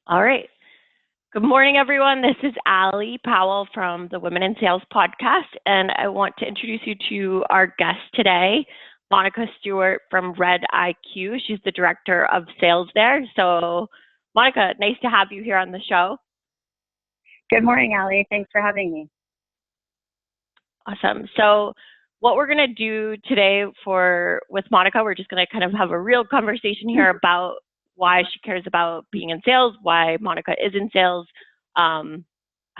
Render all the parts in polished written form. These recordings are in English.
All right. Good morning, everyone. This is Allie Powell from the Women in Sales podcast, and I want to introduce you to our guest today, Monica Stewart from RedIQ. She's the director of sales there. So, Monica, nice to have you here on the show. Good morning, Allie. Thanks for having me. Awesome. So, what we're going to do today with Monica, we're just going to kind of have a real conversation here about why she cares about being in sales, why Monica is in sales, how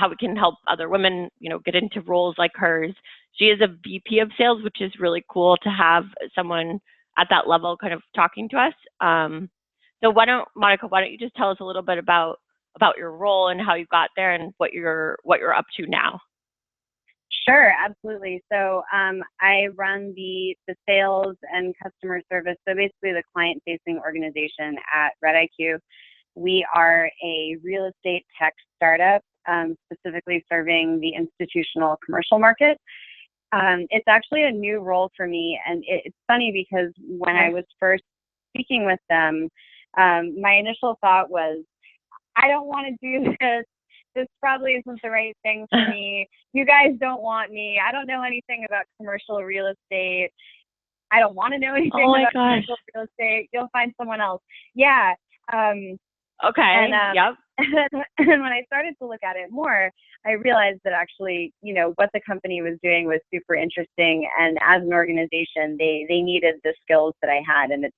we can help other women, get into roles like hers. She is a VP of sales, which is really cool to have someone at that level kind of talking to us. So Monica, why don't you just tell us a little bit about your role and how you got there and what you're up to now? Sure, absolutely. So I run the sales and customer service, so basically the client-facing organization at RedIQ. We are a real estate tech startup, specifically serving the institutional commercial market. It's actually a new role for me, and it's funny because when I was first speaking with them, my initial thought was, I don't want to do this. This probably isn't the right thing for me. You guys don't want me. I don't know anything about commercial real estate. I don't want to know anything about commercial real estate. You'll find someone else. Yeah. Okay. Yep. And when I started to look at it more, I realized that actually, what the company was doing was super interesting. And as an organization, they needed the skills that I had. And it's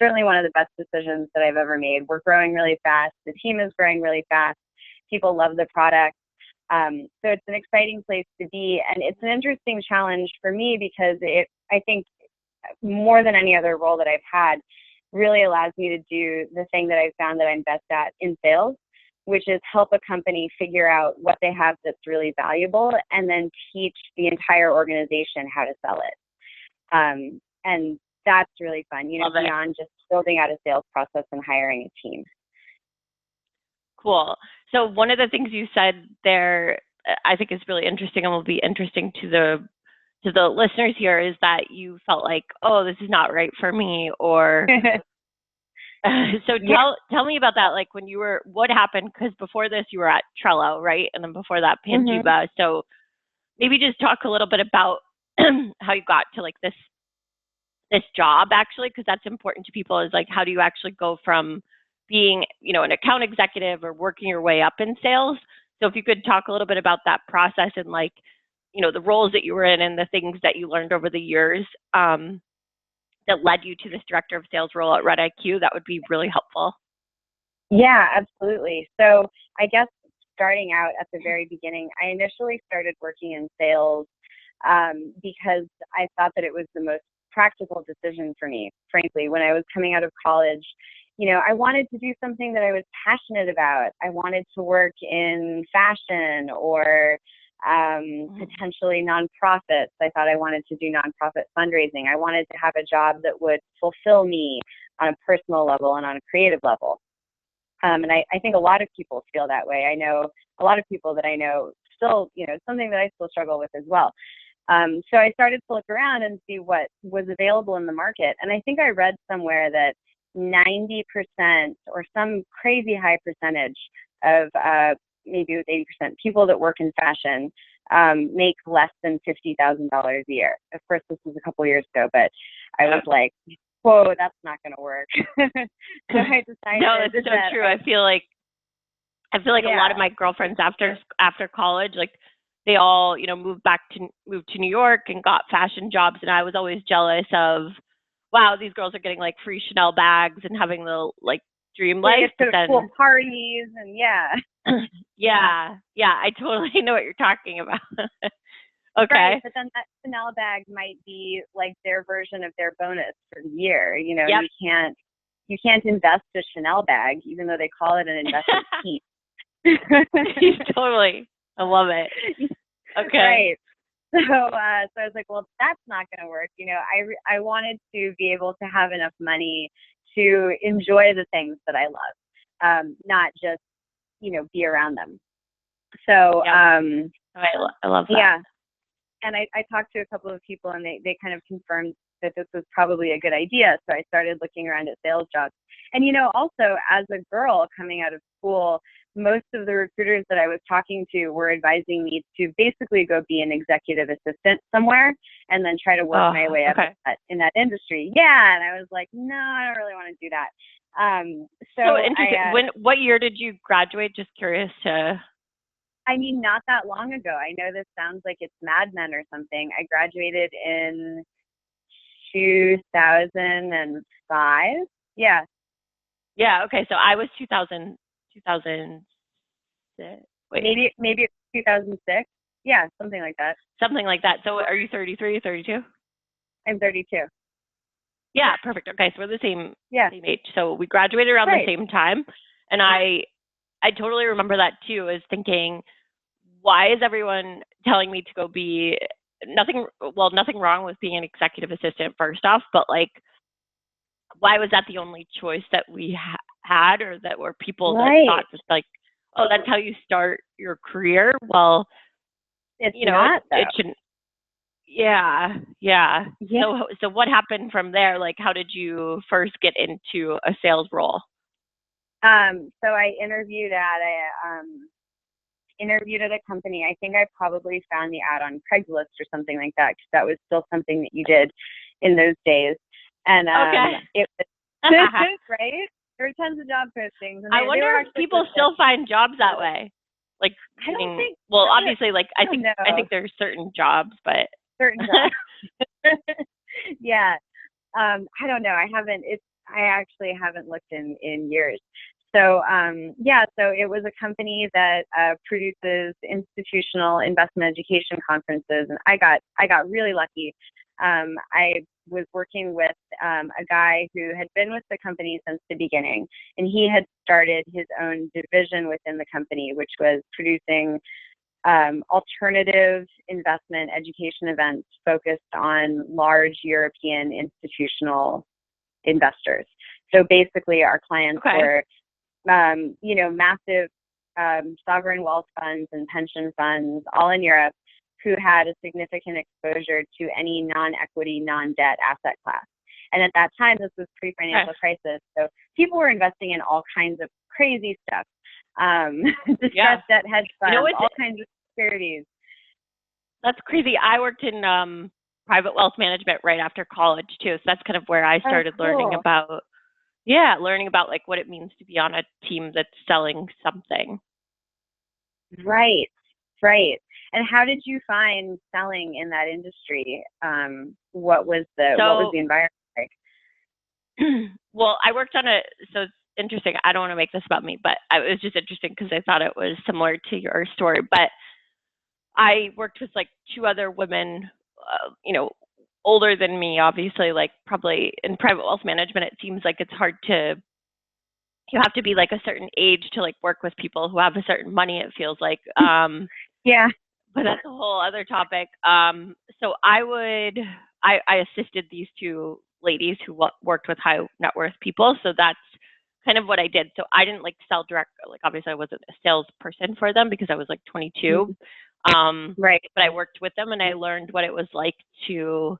certainly one of the best decisions that I've ever made. We're growing really fast. The team is growing really fast. People love the product. So it's an exciting place to be. And it's an interesting challenge for me because I think more than any other role that I've had, really allows me to do the thing that I've found that I'm best at in sales, which is help a company figure out what they have that's really valuable and then teach the entire organization how to sell it. And that's really fun, beyond just building out a sales process and hiring a team. Cool. So one of the things you said there, I think is really interesting and will be interesting to the listeners here, is that you felt like, oh, this is not right for me, or so tell me about that. Like what happened? Because before this you were at Trello, right? And then before that, Panjiva. Mm-hmm. So maybe just talk a little bit about how you got to like this job, actually, because that's important to people, is like, how do you actually go from being, an account executive or working your way up in sales? So if you could talk a little bit about that process and like, the roles that you were in and the things that you learned over the years that led you to this director of sales role at RedIQ, that would be really helpful. Yeah, absolutely. So I guess starting out at the very beginning, I initially started working in sales because I thought that it was the most practical decision for me, frankly. When I was coming out of college, I wanted to do something that I was passionate about. I wanted to work in fashion or potentially nonprofits. I thought I wanted to do nonprofit fundraising. I wanted to have a job that would fulfill me on a personal level and on a creative level. And I think a lot of people feel that way. I know a lot of people that I know still, it's something that I still struggle with as well. So I started to look around and see what was available in the market. And I think I read somewhere that 90% or some crazy high percentage of maybe it was 80% people that work in fashion make less than $50,000 a year. Of course, this was a couple years ago, but I was like, whoa, that's not going to work. So I decided. No, it's so true. I feel like a lot of my girlfriends after college, like they all, moved to New York and got fashion jobs, and I was always jealous of, wow, these girls are getting like free Chanel bags and having the like dream life. But then, cool parties and yeah, I totally know what you're talking about. Okay. Right, but then that Chanel bag might be like their version of their bonus for the year. Yep. You can't invest a Chanel bag, even though they call it an investment piece. Totally, I love it. Okay. Right. So I was like, well, that's not going to work. I wanted to be able to have enough money to enjoy the things that I love, not just, be around them. So I love that. Yeah. And I talked to a couple of people, and they kind of confirmed that this was probably a good idea. So I started looking around at sales jobs. And, also as a girl coming out of school, most of the recruiters that I was talking to were advising me to basically go be an executive assistant somewhere and then try to work my way up in that industry. Yeah. And I was like, no, I don't really want to do that. So interesting. What year did you graduate? Just curious to. I mean, not that long ago. I know this sounds like it's Mad Men or something. I graduated in 2005. Yeah. Yeah. Okay. So I was 2006. Wait. Maybe it's 2006. Yeah, something like that. Something like that. So are you 33, 32? I'm 32. Yeah, perfect. Okay, so we're the same age. So we graduated around the same time. And I totally remember that too, is thinking, why is everyone telling me to go be nothing wrong with being an executive assistant first off, but like, why was that the only choice that we had, or that were people that thought just like, oh, that's how you start your career? Well, it's not, it shouldn't. Yeah. So what happened from there? Like, how did you first get into a sales role? So I interviewed at a company. I think I probably found the ad on Craigslist or something like that, because that was still something that you did in those days. And it was right. There were tons of job postings. And I wonder if people still find jobs that way. Like, I don't think. Well, obviously, like I think there's certain jobs, but certain jobs. Yeah. I don't know. I actually haven't looked in years. So, so it was a company that produces institutional investment education conferences, and I got really lucky. I was working with a guy who had been with the company since the beginning, and he had started his own division within the company, which was producing alternative investment education events focused on large European institutional investors. So basically our clients were, massive sovereign wealth funds and pension funds, all in Europe, who had a significant exposure to any non-equity, non-debt asset class. And at that time, this was pre-financial crisis. So people were investing in all kinds of crazy stuff. Distressed debt hedge funds, all kinds of securities. That's crazy. I worked in private wealth management right after college too. So that's kind of where I started learning about like what it means to be on a team that's selling something. Right. And how did you find selling in that industry? What was the environment like? Well, I worked on so it's interesting. I don't want to make this about me, but it was just interesting because I thought it was similar to your story. But I worked with like two other women, older than me, obviously, like probably in private wealth management, it seems like it's hard you have to be like a certain age to like work with people who have a certain money, it feels like. Yeah. But that's a whole other topic. So I assisted these two ladies who worked with high net worth people. So that's kind of what I did. So I didn't like sell direct, like obviously I wasn't a salesperson for them because I was like 22. Right. But I worked with them and I learned what it was like to,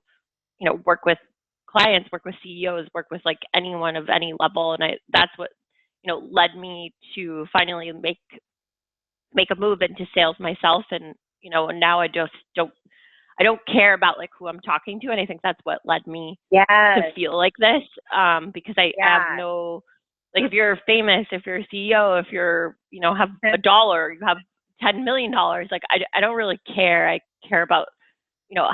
work with clients, work with CEOs, work with like anyone of any level. And that's what, led me to finally make a move into sales myself. And, and now I just don't care about like who I'm talking to. And I think that's what led me to feel like this. Because I have no, like if you're famous, if you're a CEO, if you're, have a dollar, you have $10 million, like I don't really care. I care about,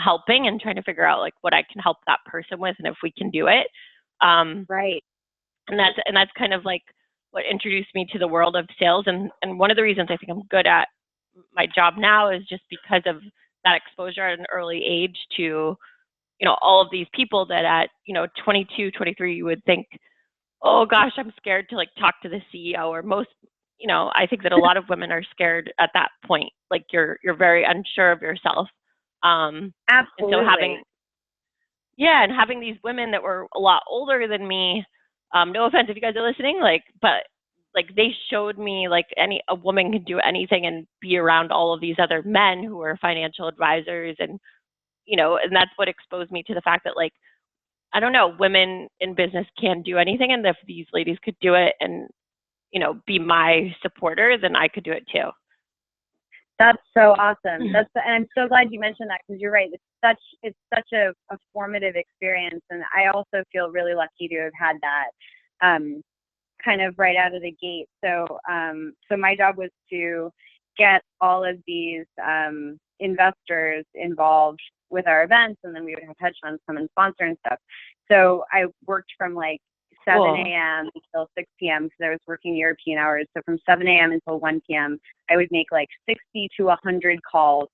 helping and trying to figure out like what I can help that person with and if we can do it. Right. And that's kind of like what introduced me to the world of sales. And one of the reasons I think I'm good at my job now is just because of that exposure at an early age to, all of these people that at, 22, 23, you would think, oh gosh, I'm scared to like talk to the CEO, or most, I think that a lot of women are scared at that point. Like you're very unsure of yourself. Absolutely. And so having these women that were a lot older than me, no offense if you guys are listening, but they showed me like a woman can do anything and be around all of these other men who are financial advisors. And, and that's what exposed me to the fact that like, I don't know, women in business can do anything, and if these ladies could do it and, be my supporter, then I could do it too. That's so awesome. And I'm so glad you mentioned that, because you're right. It's such a formative experience, and I also feel really lucky to have had that kind of right out of the gate. So my job was to get all of these investors involved with our events, and then we would have hedge funds come and sponsor and stuff. So I worked from like 7 a.m. until 6 p.m. because I was working European hours. So from 7 a.m. until 1 p.m., I would make like 60 to 100 calls.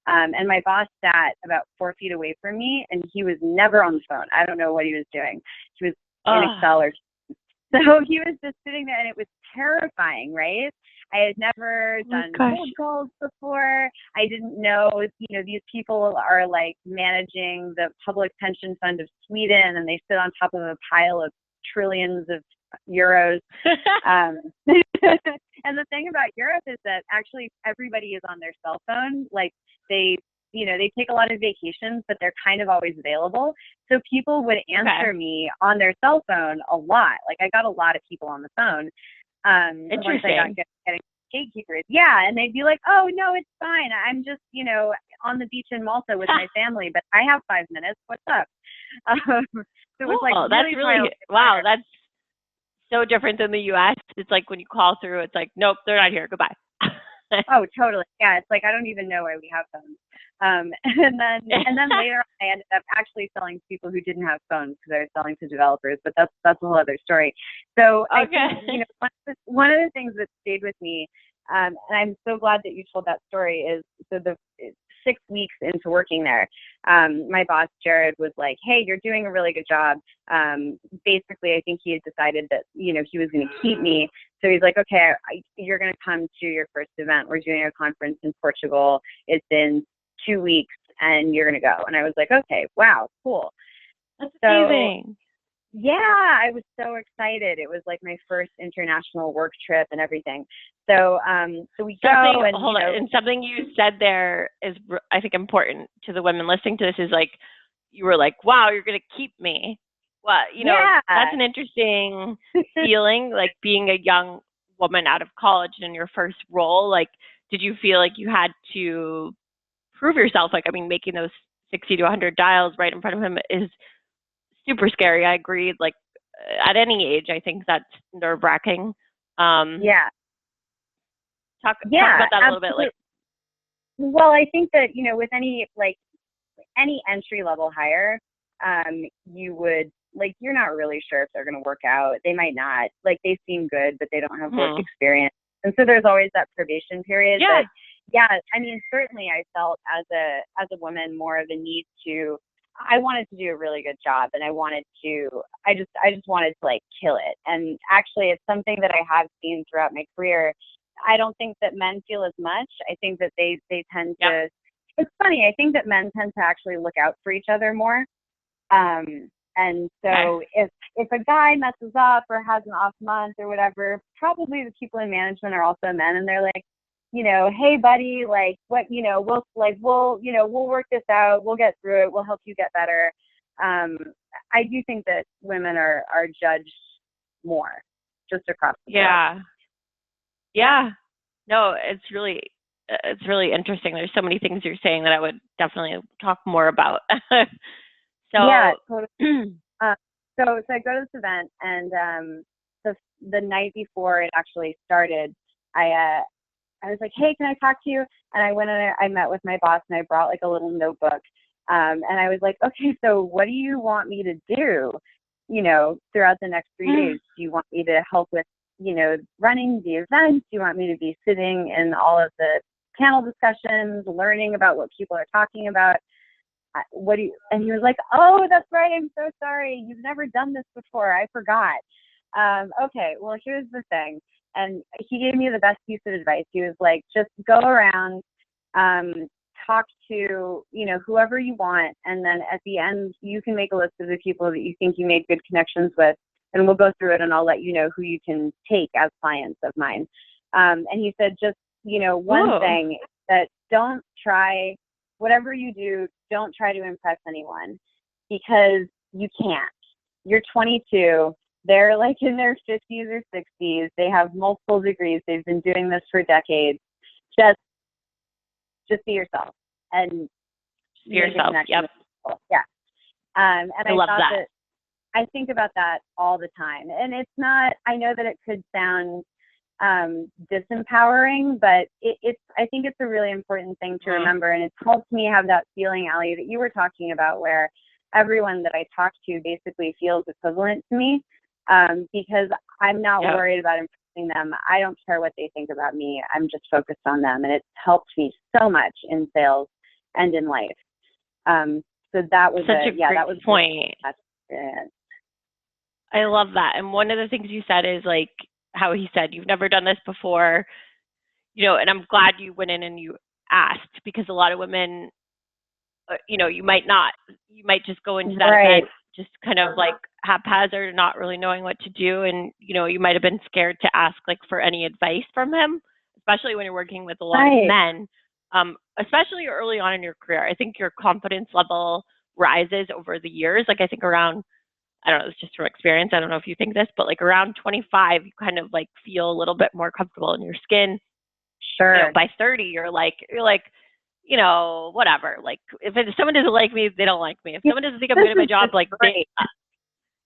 And my boss sat about 4 feet away from me, and he was never on the phone. I don't know what he was doing. He was in Excel or something. So he was just sitting there, and it was terrifying, right? I had never done cold calls before. I didn't know, these people are like managing the public pension fund of Sweden, and they sit on top of a pile of trillions of euros. And the thing about Europe is that actually everybody is on their cell phone. Like they take a lot of vacations, but they're kind of always available. So people would answer me on their cell phone a lot. Like I got a lot of people on the phone. Once I got getting gatekeepers. Yeah. And they'd be like, oh no, it's fine. I'm just, on the beach in Malta with my family, but I have 5 minutes. What's up? So it was like, that's really, wow. That's so different than the US. It's like when you call through, it's like, nope, they're not here. Goodbye. Oh, totally. Yeah. It's like, I don't even know why we have phones. And then later on, I ended up actually selling to people who didn't have phones because I was selling to developers, but that's a whole other story. So I think, one of the things that stayed with me, and I'm so glad that you told that story, is so the 6 weeks into working there, my boss, Jared, was like, hey, you're doing a really good job. Basically, I think he had decided that, he was going to keep me. So he's like, okay, you're going to come to your first event. We're doing a conference in Portugal. It's in 2 weeks and you're going to go. And I was like, okay, wow, cool. That's amazing. Yeah, I was so excited. It was like my first international work trip and everything. So we go and hold on. And something you said there is, I think, important to the women listening to this is like, you were like, wow, you're going to keep me. Well, that's an interesting feeling, like being a young woman out of college in your first role. Like, did you feel like you had to prove yourself? Like, I mean, making those 60 to 100 dials right in front of him is super scary. I agree. Like at any age, I think that's nerve-wracking. Yeah. Talk about that a little bit. Like, well, I think that, with any entry level hire, you would, like, you're not really sure if they're going to work out. They might not. Like, they seem good, but they don't have work experience. And so there's always that probation period. Yeah. But yeah, I mean, certainly I felt as a woman more of a need to, I wanted to do a really good job, and I just wanted to like kill it. And actually it's something that I have seen throughout my career. I don't think that men feel as much. I think that they tend to, it's funny. I think that men tend to actually look out for each other more. And so if a guy messes up or has an off month or whatever, probably the people in management are also men, and they're like, hey buddy, like what, we'll work this out. We'll get through it. We'll help you get better. I do think that women are judged more just across the board. Yeah. No, it's really interesting. There's so many things you're saying that I would definitely talk more about. So yeah, totally. So I go to this event, and the night before it actually started, I was like, hey, can I talk to you? And I went and I met with my boss, and I brought like a little notebook. And I was like, okay, so what do you want me to do, throughout the next 3 days? Do you want me to help with, running the event? Do you want me to be sitting in all of the panel discussions, learning about what people are talking about? And he was like, oh, that's right. I'm so sorry. You've never done this before. I forgot. Okay, well, here's the thing. And he gave me the best piece of advice. He was like, just go around, talk to, whoever you want. And then at the end, you can make a list of the people that you think you made good connections with, and we'll go through it, and I'll let you know who you can take as clients of mine. And he said, just, one thing, that don't try, whatever you do, don't try to impress anyone, because you can't. You're 22. They're like in their 50s or 60s. They have multiple degrees. They've been doing this for decades. Just be yourself and be yourself. Yep. Yeah. And I love that. I think about that all the time. And it's not, I know that it could sound disempowering, but I think it's a really important thing to remember. And it's helped me have that feeling, Allie, that you were talking about, where everyone that I talk to basically feels equivalent to me, because I'm not worried about impressing them. I don't care what they think about me. I'm just focused on them. And it's helped me so much in sales and in life. So that was such a great point. Experience. I love that. And one of the things you said is like how he said, you've never done this before, and I'm glad you went in and you asked, because a lot of women, you might just go into that event just kind of like haphazard, not really knowing what to do. And, you might have been scared to ask like for any advice from him, especially when you're working with a lot of men, especially early on in your career. I think your confidence level rises over the years. Like I think around, I don't know, it's just from experience, I don't know if you think this, but like around 25, you kind of like feel a little bit more comfortable in your skin. Sure. By 30, you're like, whatever. Like if someone doesn't like me, they don't like me. If someone doesn't think I'm good at my job, like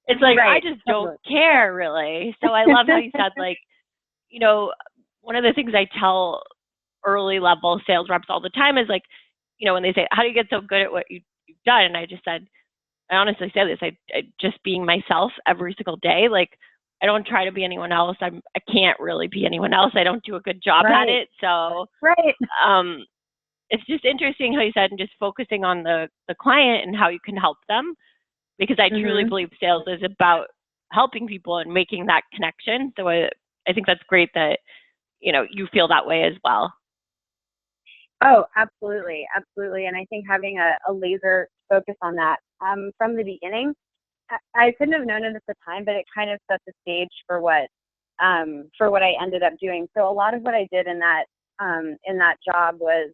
it's like, I just don't care really. So I love how you said like, one of the things I tell early level sales reps all the time is like, when they say, how do you get so good at what you've done? And I just said, I honestly say this, I just being myself every single day. Like I don't try to be anyone else. I can't really be anyone else. I don't do a good job at it. So it's just interesting how you said, and just focusing on the client and how you can help them, because I truly believe sales is about helping people and making that connection. So I think that's great that, you feel that way as well. Oh, absolutely. Absolutely. And I think having a laser focus on that from the beginning, I couldn't have known it at the time, but it kind of set the stage for what I ended up doing. So a lot of what I did in that job was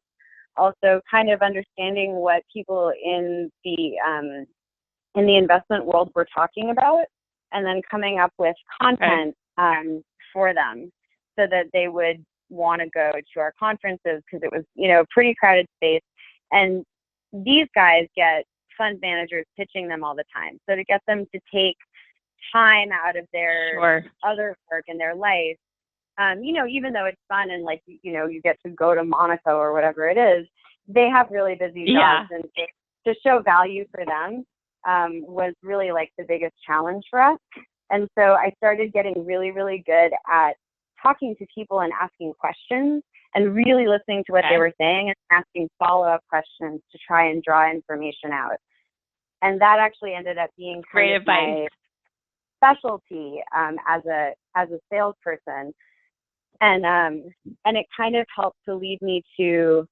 also kind of understanding what people in the investment world were talking about, and then coming up with content for them so that they would want to go to our conferences, because it was, a pretty crowded space. And these guys get fund managers pitching them all the time. So to get them to take time out of their other work in their life, even though it's fun and like, you get to go to Monica or whatever it is, they have really busy jobs, and to show value for them was really like the biggest challenge for us. And so I started getting really, really good at talking to people and asking questions and really listening to what they were saying and asking follow-up questions to try and draw information out. And that actually ended up being great advice. My specialty as a salesperson. And it kind of helped to lead me to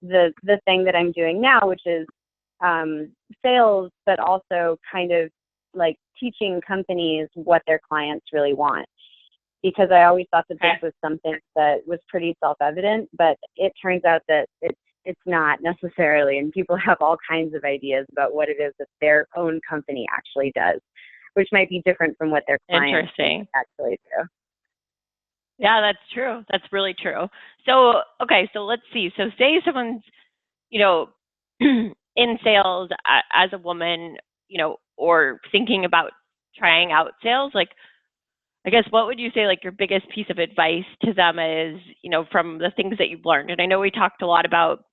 the thing that I'm doing now, which is sales, but also kind of like teaching companies what their clients really want. Because I always thought that this was something that was pretty self-evident, but it turns out that it's not necessarily, and people have all kinds of ideas about what it is that their own company actually does, which might be different from what their clients actually do. Yeah, that's true. That's really true. So, so let's see. So say someone's, in sales as a woman, or thinking about trying out sales, like, I guess, what would you say, like, your biggest piece of advice to them is, from the things that you've learned? And I know we talked a lot about,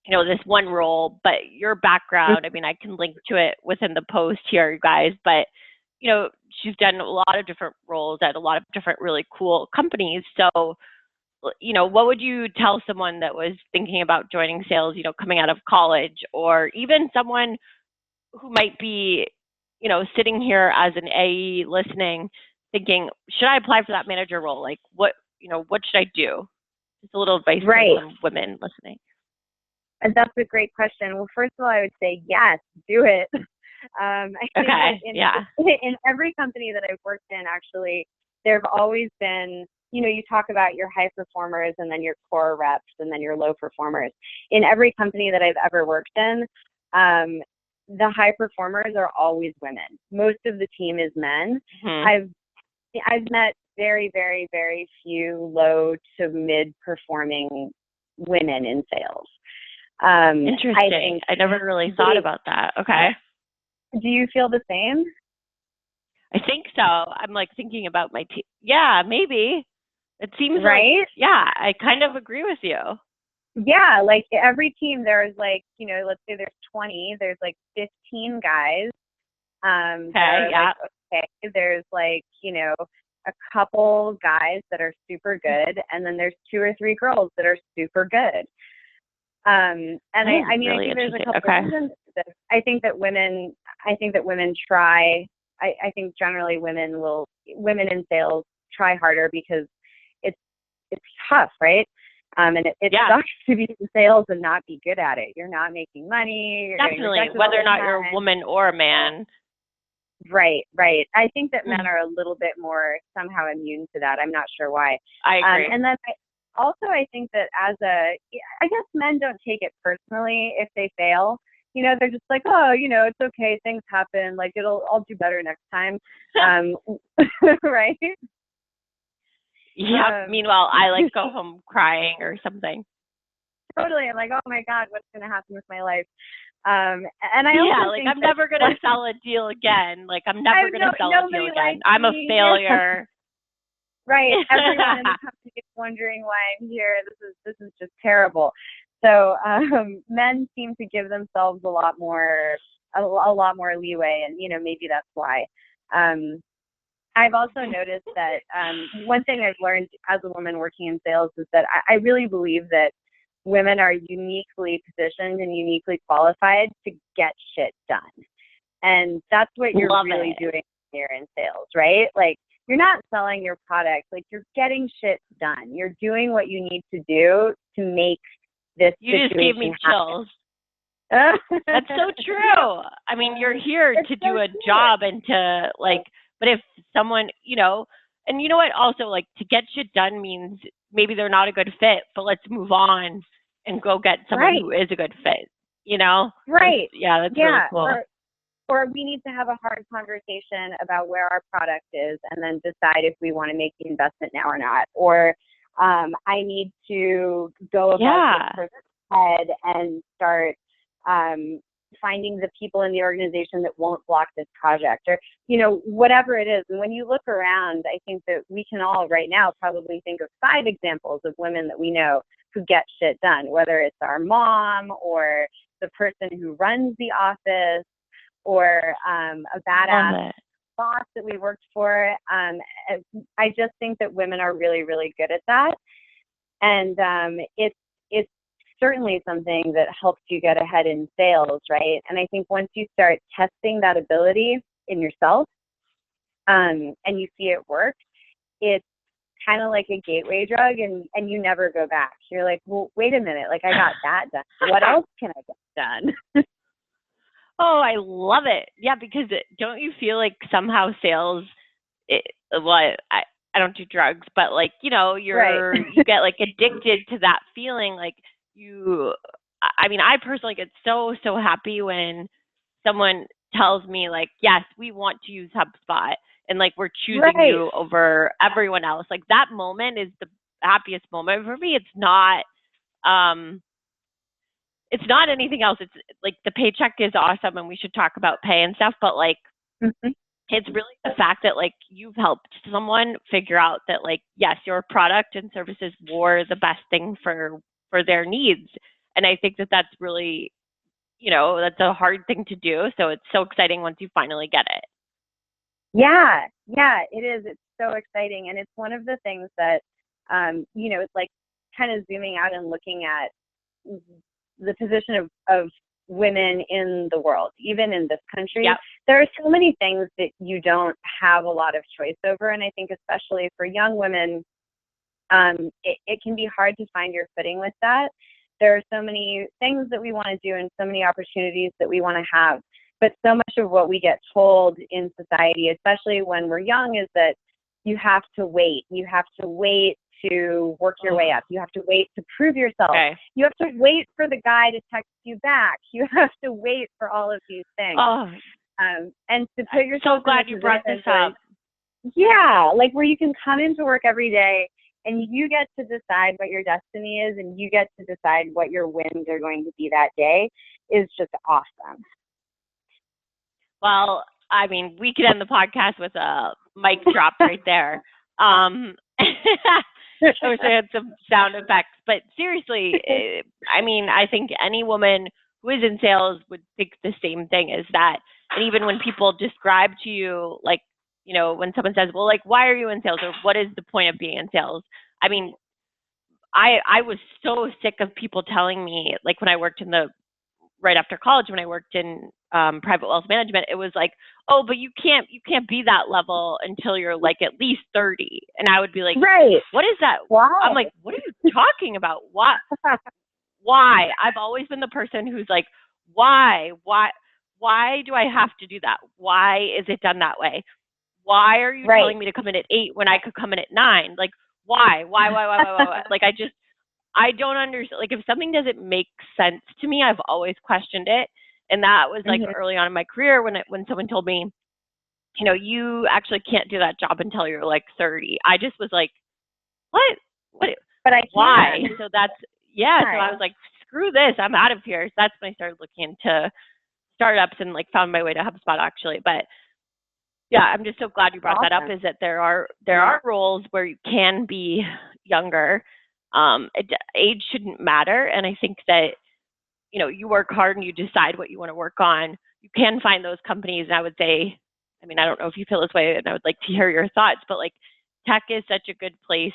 this one role, but your background, I mean, I can link to it within the post here, you guys, but, she's done a lot of different roles at a lot of different really cool companies. So, what would you tell someone that was thinking about joining sales, coming out of college, or even someone who might be, sitting here as an AE listening, thinking, should I apply for that manager role? Like, what should I do? Just a little advice for some women listening. And that's a great question. Well, first of all, I would say, yes, do it. I think in every company that I've worked in, actually, there have always been, you talk about your high performers and then your core reps and then your low performers. In every company that I've ever worked in, the high performers are always women. Most of the team is men. Mm-hmm. I've met very, very, very few low to mid performing women in sales. Interesting. I never really thought about that. Okay. Do you feel the same? I think so. I'm like thinking about my team. Yeah, maybe. It seems right. Like, yeah, I kind of agree with you. Yeah, like every team, there's like, let's say there's 20, there's like 15 guys. Okay, yeah. Like, okay, there's like, a couple guys that are super good, and then there's 2 or 3 girls that are super good. And I mean, really I think there's a couple of reasons to this. I think that women try. I think generally women in sales try harder because it's tough, right? And it sucks to be in sales and not be good at it. You're not making money. You're definitely, whether or not you're a woman or a man. Right. I think that men are a little bit more somehow immune to that. I'm not sure why. I agree. And then I think that I guess men don't take it personally if they fail. They're just like, oh, it's okay. Things happen. Like I'll do better next time. Right. Yeah. Meanwhile, I like go home crying or something. Totally. I'm like, oh my God, what's going to happen with my life? And I also think I'm never going to sell a deal again. Like I'm never going to sell a deal again. I'm a failure. Right. Everyone in the company is wondering why I'm here. This is just terrible. So men seem to give themselves a lot more leeway, and maybe that's why. I've also noticed that one thing I've learned as a woman working in sales is that I really believe that women are uniquely positioned and uniquely qualified to get shit done. And that's what you're really doing here in sales, right? Like, you're not selling your product, like you're getting shit done. You're doing what you need to do to make this situation just gave me chills. That's so true. I mean, you're here to do a job and to but if someone, and you know what, also like to get shit done means maybe they're not a good fit, but let's move on and go get someone who is a good fit, Right. That's really cool. Or we need to have a hard conversation about where our product is and then decide if we want to make the investment now or not. Or I need to go above this person's head and start finding the people in the organization that won't block this project, or, whatever it is. And when you look around, I think that we can all right now probably think of 5 examples of women that we know who get shit done, whether it's our mom or the person who runs the office, or a badass boss that we worked for. I just think that women are really, really good at that. And it's certainly something that helps you get ahead in sales, right? And I think once you start testing that ability in yourself, and you see it work, it's kind of like a gateway drug, and you never go back. You're like, well, wait a minute, like I got that done. What else can I get done? Oh, I love it. Yeah, because don't you feel like somehow sales, I don't do drugs, but like, you get like addicted to that feeling. Like I personally get so happy when someone tells me like, yes, we want to use HubSpot and like we're choosing you over everyone else. Like that moment is the happiest moment for me. It's not anything else. It's like the paycheck is awesome and we should talk about pay and stuff, but like it's really the fact that like you've helped someone figure out that like, yes, your product and services were the best thing for their needs. And I think that that's really, that's a hard thing to do. So it's so exciting once you finally get it. Yeah, it is. It's so exciting. And it's one of the things that, it's like kind of zooming out and looking at the position of women in the world, even in this country. Yep. There are so many things that you don't have a lot of choice over. And I think especially for young women, it can be hard to find your footing with that. There are so many things that we want to do and so many opportunities that we want to have. But so much of what we get told in society, especially when we're young, is that you have to wait. You have to wait to work your way up. You have to wait to prove yourself. Okay. You have to wait for the guy to text you back. You have to wait for all of these things. Oh, and to put yourself so glad you brought this up. Yeah, like where you can come into work every day and you get to decide what your destiny is and you get to decide what your wins are going to be that day is just awesome. Well, I mean, we could end the podcast with a mic drop right there. I wish I had some sound effects, but seriously, I mean, I think any woman who is in sales would think the same thing, is that, and even when people describe to you, like, you know, when someone says, well, like, why are you in sales, or what is the point of being in sales? I mean, I was so sick of people telling me, like, when I worked right after college, when I worked in private wealth management, it was like, oh, but you can't be that level until you're like at least 30. And I would be like, right, what is that? Wow. I'm like, what are you talking about? Why? I've always been the person who's like, why do I have to do that? Why is it done that way? Why are you telling me to come in at 8 when I could come in at 9? Like, why? Like, I don't understand. Like, if something doesn't make sense to me, I've always questioned it. And that was like early on in my career when someone told me, you know, you actually can't do that job until you're like 30. I just was like, what? But why? So that's, yeah. So I was like, screw this. I'm out of here. So that's when I started looking into startups and like found my way to HubSpot actually. But yeah, I'm just so glad you brought that up, is that there are roles where you can be younger. Age shouldn't matter. And I think that, you know, you work hard and you decide what you want to work on. You can find those companies. And I would say, I mean, I don't know if you feel this way, and I would like to hear your thoughts, but like tech is such a good place,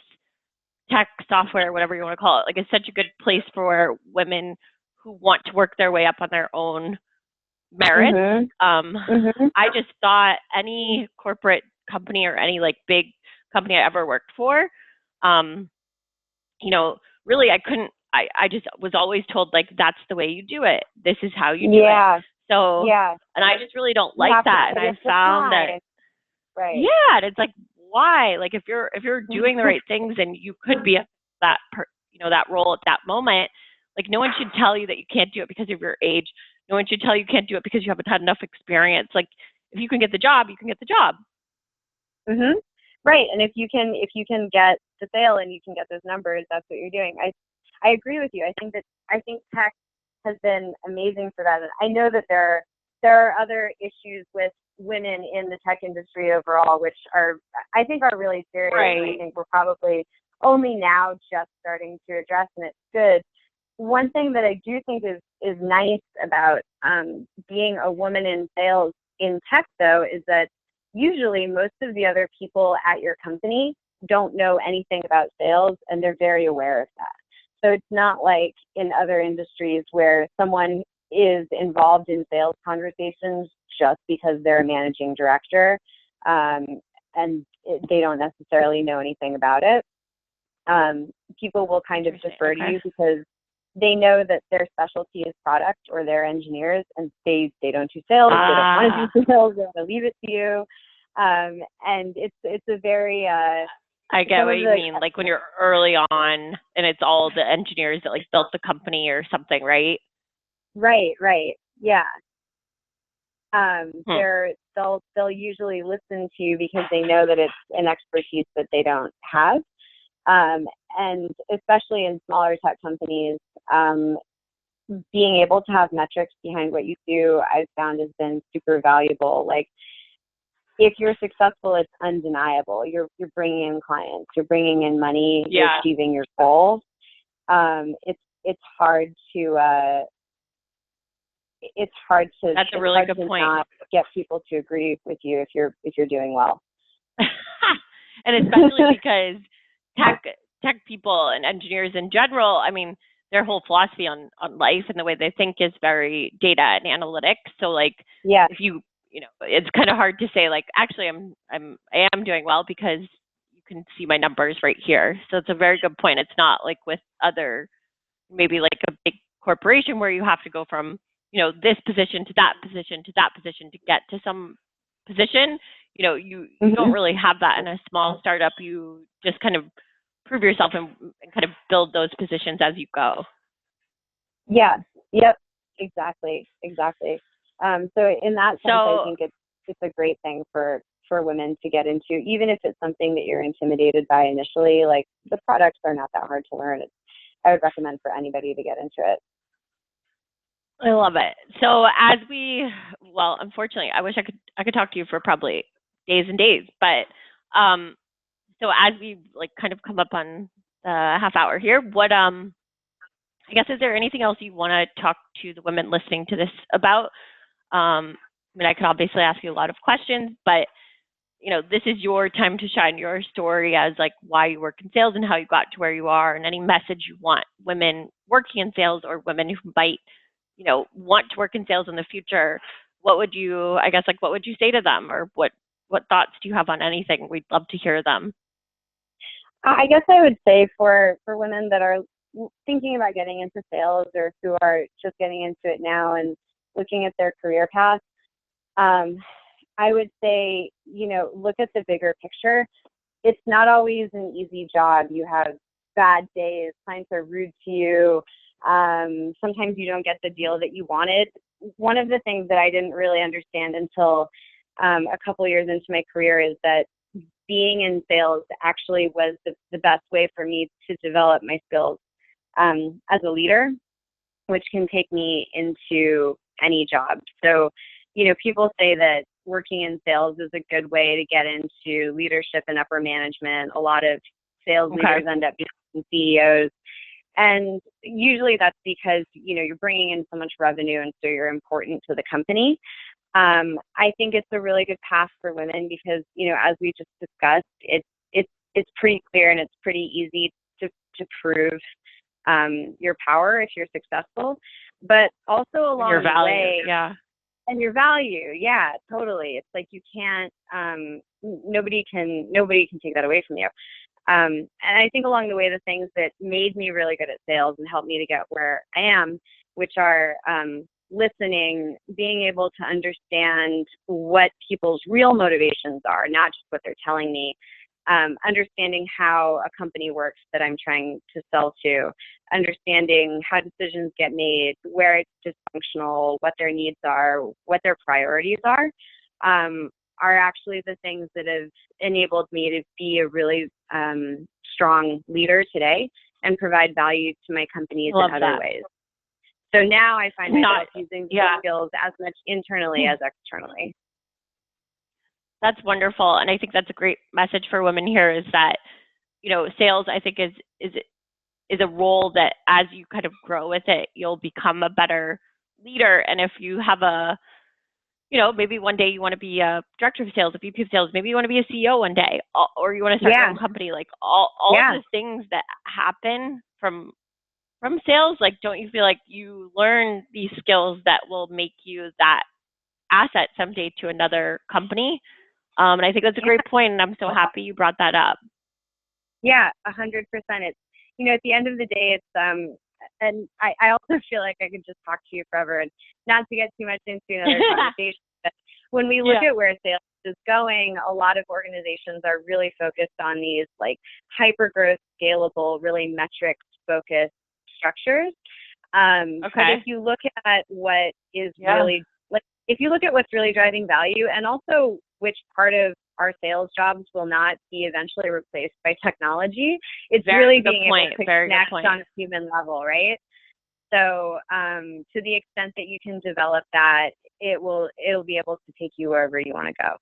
tech, software, whatever you want to call it, like it's such a good place for women who want to work their way up on their own merits. I just thought any corporate company or any like big company I ever worked for, you know, really I just was always told like, that's the way you do it. This is how you do it. So, and I just really don't like that. And I found that, yeah, and it's like, why? Like if you're doing the right things and you could be that role at that moment, like no one should tell you that you can't do it because of your age. No one should tell you can't do it because you haven't had enough experience. Like if you can get the job, you can get the job. Right. And if you can get the sale and you can get those numbers, that's what you're doing. I agree with you. I think tech has been amazing for that. And I know that there are other issues with women in the tech industry overall, which I think are really serious. Right. And I think we're probably only now just starting to address, and it's good. One thing that I do think is nice about being a woman in sales in tech, though, is that usually most of the other people at your company don't know anything about sales, and they're very aware of that. So it's not like in other industries where someone is involved in sales conversations just because they're a managing director, and they don't necessarily know anything about it. People will kind of defer to you because they know that their specialty is product or they're engineers, and they don't do sales. They don't want to do sales. They want to leave it to you. And it's a very I get what you mean. Like when you're early on and it's all the engineers that like built the company or something, right? Right. Yeah. They'll usually listen to you because they know that it's an expertise that they don't have. And especially in smaller tech companies, being able to have metrics behind what you do, I've found has been super valuable. Like if you're successful, it's undeniable. You're bringing in clients, you're bringing in money, you're achieving your goals. It's hard to That's a really good point. Not get people to agree with you if you're doing well. And especially because tech people and engineers in general, I mean, their whole philosophy on life and the way they think is very data and analytics. So like, if you know, it's kind of hard to say like, actually I am doing well because you can see my numbers right here. So it's a very good point. It's not like with other, maybe like a big corporation where you have to go from, you know, this position to that position to that position to get to some position. You know, you don't really have that in a small startup. You just kind of prove yourself and kind of build those positions as you go. Yeah. Yep. Exactly. So in that sense, I think it's a great thing for women to get into, even if it's something that you're intimidated by initially. Like, the products are not that hard to learn. I would recommend for anybody to get into it. I love it. So unfortunately, I wish I could talk to you for probably days and days, but so as we like kind of come up on the half hour here, I guess, is there anything else you want to talk to the women listening to this about? I mean, I could obviously ask you a lot of questions, but this is your time to shine, your story as like why you work in sales and how you got to where you are, and any message you want women working in sales or women who might, want to work in sales in the future. What would you say to them, or what thoughts do you have on anything? We'd love to hear them. I guess I would say for women that are thinking about getting into sales, or who are just getting into it now and looking at their career path, I would say, look at the bigger picture. It's not always an easy job. You have bad days. Clients are rude to you. Sometimes you don't get the deal that you wanted. One of the things that I didn't really understand until a couple years into my career is that being in sales actually was the best way for me to develop my skills as a leader, which can take me into any job. So, people say that working in sales is a good way to get into leadership and upper management. A lot of sales leaders end up becoming CEOs. And usually that's because, you're bringing in so much revenue, and so you're important to the company. I think it's a really good path for women because, as we just discussed, it's pretty clear and it's pretty easy to prove your power if you're successful, but also along your value, the way, yeah. And your value, yeah, totally. It's like you can't, nobody can take that away from you. And I think along the way, the things that made me really good at sales and helped me to get where I am, which are listening, being able to understand what people's real motivations are, not just what they're telling me, understanding how a company works that I'm trying to sell to, understanding how decisions get made, where it's dysfunctional, what their needs are, what their priorities are actually the things that have enabled me to be a really strong leader today and provide value to my companies in other ways. So now I find myself using these skills as much internally as externally. That's wonderful. And I think that's a great message for women here, is that, sales, I think, is a role that as you kind of grow with it, you'll become a better leader. And if you have maybe one day you want to be a director of sales, a VP of sales, maybe you want to be a CEO one day, or you want to start your own company, like all of the things that happen from sales, like, don't you feel like you learn these skills that will make you that asset someday to another company? And I think that's a great point, and I'm so happy you brought that up. Yeah, 100%. It's, at the end of the day, it's, and I also feel like I could just talk to you forever, and not to get too much into another conversation, but when we look at where sales is going, a lot of organizations are really focused on these like hyper growth, scalable, really metrics focused structures. But if you look at what is really, like, if you look at what's really driving value, and also which part of our sales jobs will not be eventually replaced by technology, it's really being able to connect on a human level, right? So to the extent that you can develop that, it'll be able to take you wherever you want to go.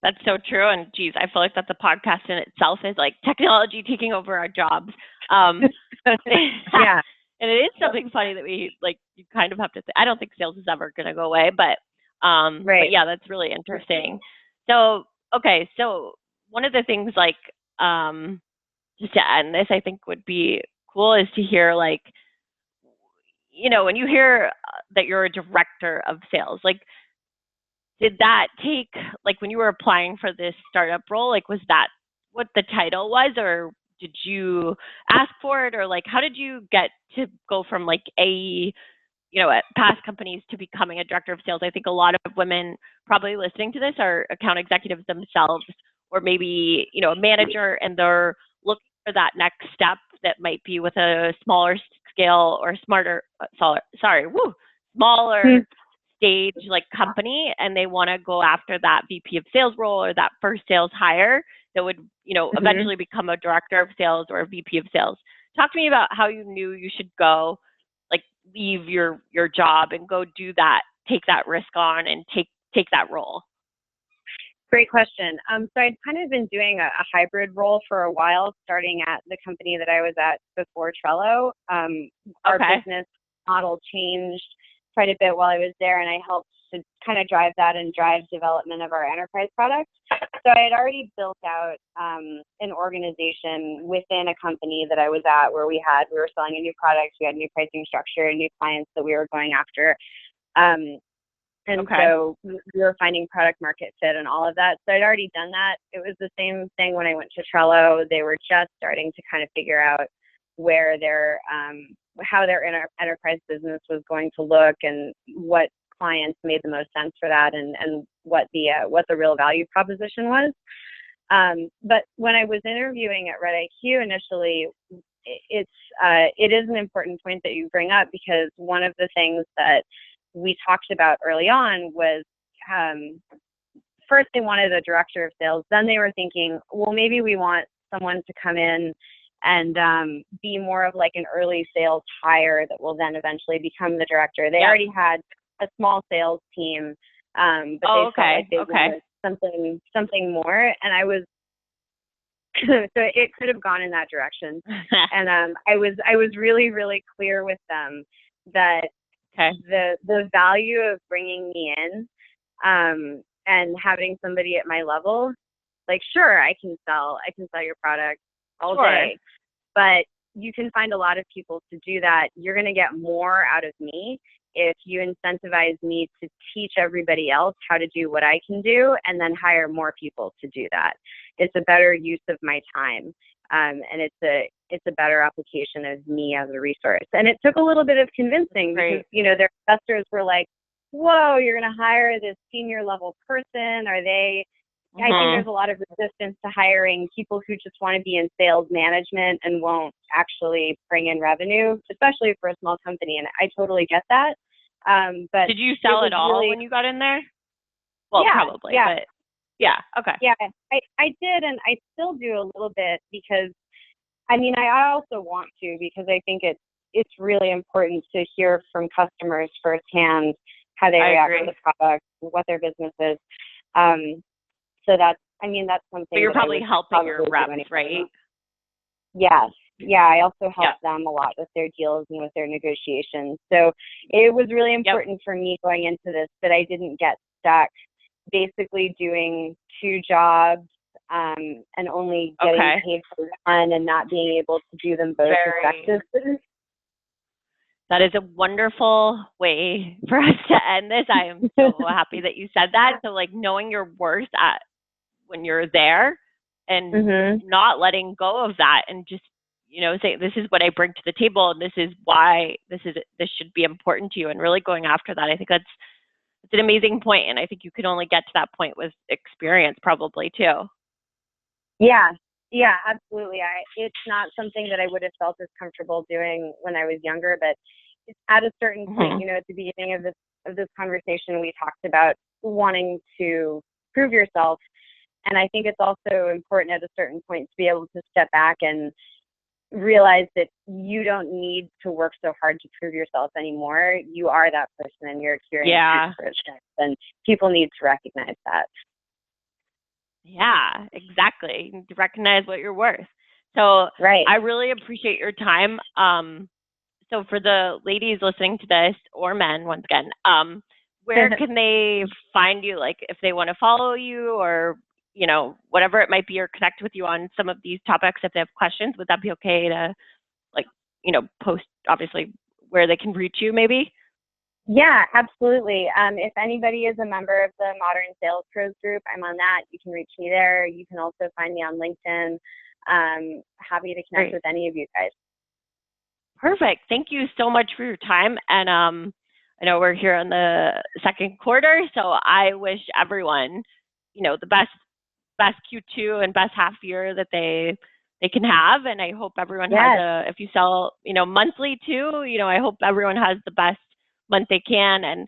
That's so true. And geez, I feel like that the podcast in itself is like technology taking over our jobs. Yeah. And it is something funny that we, like, you kind of have to say, I don't think sales is ever going to go away, but yeah, that's really interesting. So, okay. So one of the things, like, just to end this, I think would be cool is to hear, like, when you hear that you're a director of sales, like, did that take, like, when you were applying for this startup role, like, was that what the title was, or did you ask for it, or like, how did you get to go from like at past companies to becoming a director of sales? I think a lot of women probably listening to this are account executives themselves, or maybe, a manager, and they're looking for that next step that might be with a smaller scale or smaller stage like company, and they want to go after that VP of sales role or that first sales hire that would, eventually become a director of sales or a VP of sales. Talk to me about how you knew you should go, like leave your job and go do that, take that risk on and take that role. Great question. So I'd kind of been doing a hybrid role for a while, starting at the company that I was at before Trello. Our business model changed quite a bit while I was there, and I helped to kind of drive that and drive development of our enterprise product. So I had already built out an organization within a company that I was at where we were selling a new product, we had new pricing structure, new clients that we were going after. So we were finding product market fit and all of that. So I'd already done that. It was the same thing when I went to Trello. They were just starting to kind of figure out where how their enterprise business was going to look and what clients made the most sense for that and what the real value proposition was. But when I was interviewing at RedIQ initially, it is an important point that you bring up, because one of the things that we talked about early on was first they wanted a director of sales. Then they were thinking, well, maybe we want someone to come in and be more of like an early sales hire that will then eventually become the director. They already had a small sales team, but they felt like they wanted something more. And I was so it could have gone in that direction. And I was really, really clear with them that the value of bringing me in and having somebody at my level, like, sure, I can sell your product all day, but you can find a lot of people to do that. You're going to get more out of me if you incentivize me to teach everybody else how to do what I can do and then hire more people to do that. It's a better use of my time. And it's a better application of me as a resource. And it took a little bit of convincing because, their investors were like, whoa, you're going to hire this senior level person. I think there's a lot of resistance to hiring people who just want to be in sales management and won't actually bring in revenue, especially for a small company. And I totally get that. But did you sell at all when you got in there? Well, probably, but yeah. Okay. Yeah, I did. And I still do a little bit because, I also want to, because I think it's really important to hear from customers firsthand how they react to the product, what their business is. So that's something. So you're probably helping your reps, right? Yes. Yeah, I also help them a lot with their deals and with their negotiations. So it was really important for me going into this that I didn't get stuck basically doing two jobs and only getting paid for one and not being able to do them both effectively. That is a wonderful way for us to end this. I am so happy that you said that. So like knowing your worth when you're there and not letting go of that and just, say, this is what I bring to the table and this is why this should be important to you, and really going after that. I think it's an amazing point, and I think you can only get to that point with experience probably too. Yeah, absolutely. It's not something that I would have felt as comfortable doing when I was younger, but at a certain point, at the beginning of this conversation, we talked about wanting to prove yourself. And I think it's also important at a certain point to be able to step back and realize that you don't need to work so hard to prove yourself anymore. You are that person and your experience is person, and people need to recognize that. Yeah, exactly. To recognize what you're worth. So I really appreciate your time. So for the ladies listening to this, or men, once again, where can they find you? Like if they want to follow you or, whatever it might be, or connect with you on some of these topics, if they have questions, would that be okay to post obviously where they can reach you maybe? Yeah, absolutely. If anybody is a member of the Modern Sales Pros group, I'm on that. You can reach me there. You can also find me on LinkedIn. Happy to connect with any of you guys. Perfect. Thank you so much for your time. And I know we're here in the second quarter, so I wish everyone, the best Q2 and best half year that they they can have. And I hope everyone Yes. has if you sell, monthly too, I hope everyone has the best month they can. And,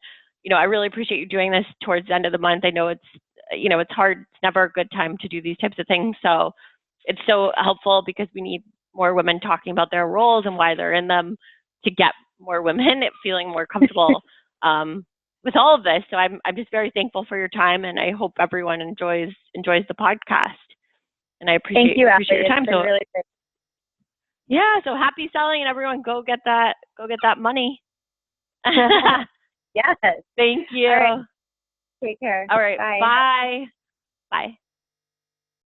I really appreciate you doing this towards the end of the month. I know it's hard. It's never a good time to do these types of things. So it's so helpful because we need more women talking about their roles and why they're in them to get more women feeling more comfortable with all of this. So I'm just very thankful for your time, and I hope everyone enjoys the podcast. And I appreciate your time. So really great. Yeah, so happy selling, and everyone go get that money. Yes. Thank you. All right. Take care. All right. Bye. Bye. Bye.